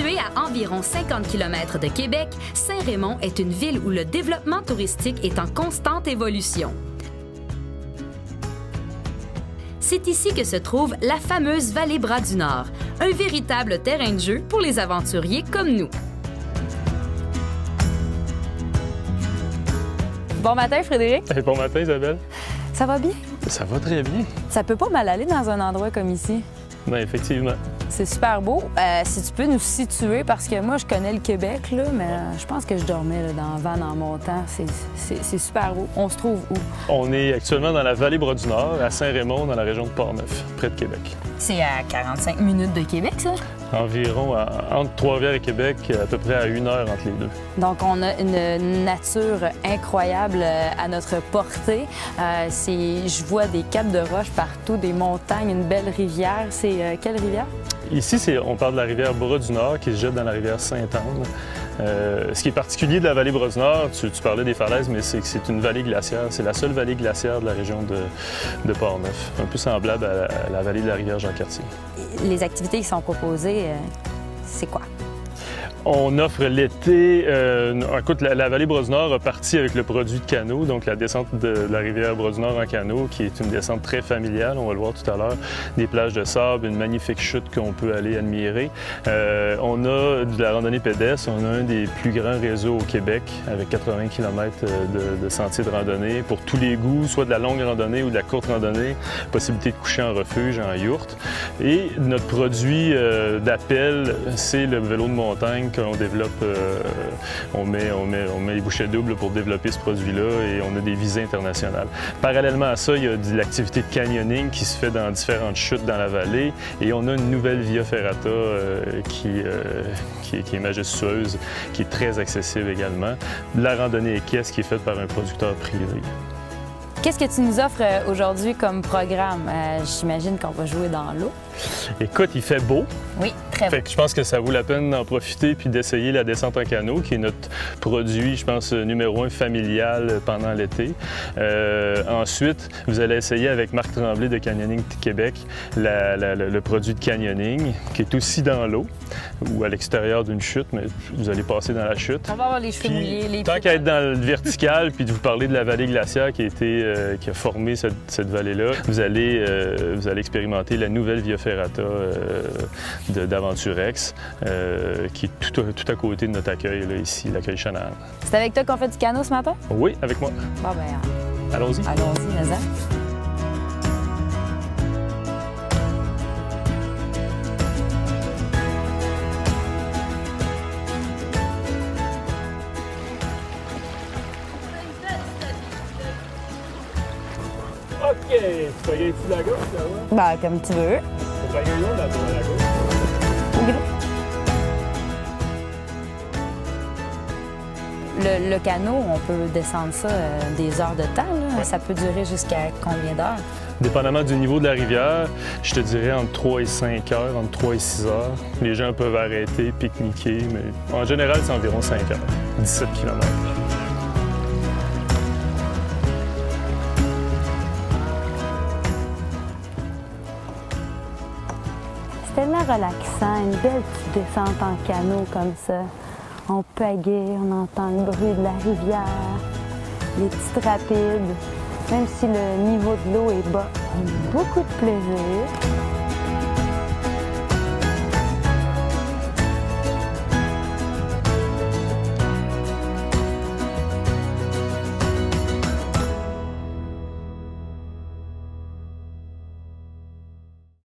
Située à environ 50 km de Québec, Saint-Raymond est une ville où le développement touristique est en constante évolution. C'est ici que se trouve la fameuse Vallée Bras-du-Nord, un véritable terrain de jeu pour les aventuriers comme nous. Bon matin, Frédéric. Bon matin, Isabelle. Ça va bien? Ça va très bien. Ça peut pas mal aller dans un endroit comme ici. Bien, effectivement. C'est super beau. Si tu peux nous situer, parce que moi, je connais le Québec, là, mais je pense que je dormais là, dans le van en montant. C'est super beau. On se trouve où? On est actuellement dans la Vallée Bras-du-Nord, à Saint-Raymond, dans la région de Port-Neuf, près de Québec. C'est à 45 minutes de Québec, ça? Environ entre Trois-Rivières et Québec, à peu près à 1 heure entre les deux. Donc, on a une nature incroyable à notre portée. Je vois des caps de roches partout, des montagnes, une belle rivière. C'est quelle rivière? Ici, on parle de la rivière Bras-du-Nord qui se jette dans la rivière Sainte-Anne. Ce qui est particulier de la vallée Bras-du-Nord, tu parlais des falaises, mais c'est que c'est une vallée glaciaire. C'est la seule vallée glaciaire de la région de Port-Neuf, un peu semblable à la vallée de la rivière Jean-Cartier. Les activités qui sont proposées, c'est quoi? On offre l'été, écoute, la vallée Bras-du-Nord a parti avec le produit de canot, donc la descente de la rivière Bras-du-Nord en canot, qui est une descente très familiale, on va le voir tout à l'heure, des plages de sable, une magnifique chute qu'on peut aller admirer. On a de la randonnée pédestre, on a un des plus grands réseaux au Québec, avec 80 km de sentiers de randonnée, pour tous les goûts, soit de la longue randonnée ou de la courte randonnée, possibilité de coucher en refuge, en yourte. Et notre produit d'appel, c'est le vélo de montagne, qu'on développe, on met les bouchées doubles pour développer ce produit-là et on a des visées internationales. Parallèlement à ça, il y a de l'activité de canyoning qui se fait dans différentes chutes dans la vallée et on a une nouvelle Via Ferrata qui est majestueuse, qui est très accessible également. La randonnée équestre qui est faite par un producteur privé. Qu'est-ce que tu nous offres aujourd'hui comme programme? J'imagine qu'on va jouer dans l'eau. Écoute, il fait beau. Oui, très beau. Fait que je pense que ça vaut la peine d'en profiter puis d'essayer la descente en canot, qui est notre produit, je pense, numéro 1 familial pendant l'été. Ensuite, vous allez essayer avec Marc Tremblay de Canyoning Québec le produit de canyoning, qui est aussi dans l'eau ou à l'extérieur d'une chute, mais vous allez passer dans la chute. On va avoir les cheveux mouillés, les tant qu'à être dans le vertical puis de vous parler de la vallée glaciaire qui a formé cette vallée-là, vous allez expérimenter la nouvelle Via Ferrata d'Aventurex, qui est tout à côté de notre accueil, là, ici, l'accueil Chanal. C'est avec toi qu'on fait du canot ce matin? Oui, avec moi. Bon, ben, allons-y. Allons-y, Nazan. OK, tu fais gagner de la gauche, là-bas? Ben, comme tu veux. Tu fais gagner là, à la gauche. Le canot, on peut descendre ça des heures de temps. Là. Ouais. Ça peut durer jusqu'à combien d'heures? Dépendamment du niveau de la rivière, je te dirais entre 3 et 5 heures, entre 3 et 6 heures. Les gens peuvent arrêter, pique-niquer, mais en général, c'est environ 5 heures, 17 km. C'est tellement relaxant, une belle petite descente en canot comme ça. On pagaie, on entend le bruit de la rivière, les petites rapides. Même si le niveau de l'eau est bas, on a beaucoup de plaisir.